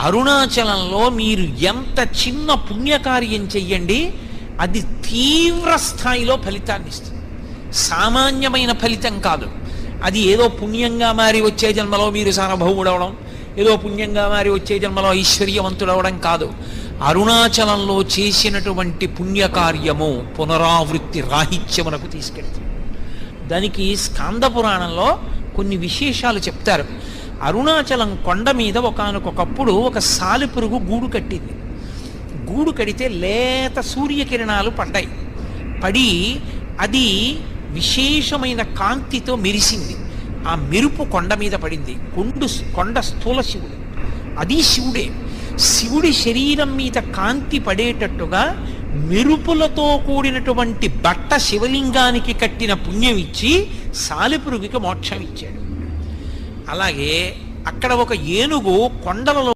అరుణాచలంలో మీరు ఎంత చిన్న పుణ్యకార్యం చెయ్యండి, అది తీవ్ర స్థాయిలో ఫలితాన్ని ఇస్తుంది. సామాన్యమైన ఫలితం కాదు. అది ఏదో పుణ్యంగా మారి వచ్చే జన్మలో మీరు సార్వభౌముడవడం, ఏదో పుణ్యంగా మారి వచ్చే జన్మలో ఐశ్వర్యవంతుడవడం కాదు. అరుణాచలంలో చేసినటువంటి పుణ్యకార్యము పునరావృత్తి రాహిత్యమునకు తీసుకెళ్తుంది. దానికి స్కాంద పురాణంలో కొన్ని విశేషాలు చెప్తారు. అరుణాచలం కొండ మీద ఒకానొకప్పుడు ఒక సాలెపురుగు గూడు కట్టింది. గూడు కడితే లేత సూర్యకిరణాలు పడ్డాయి. పడి అది విశేషమైన కాంతితో మెరిసింది. ఆ మెరుపు కొండ మీద పడింది. కొండ స్థూల శివుడు, అది శివుడే. శివుడి శరీరం మీద కాంతి పడేటట్టుగా మెరుపులతో కూడినటువంటి బట్ట శివలింగానికి కట్టిన పుణ్యం ఇచ్చి సాలెపురుగుకి మోక్షం ఇచ్చాడు. అలాగే అక్కడ ఒక ఏనుగు కొండలలో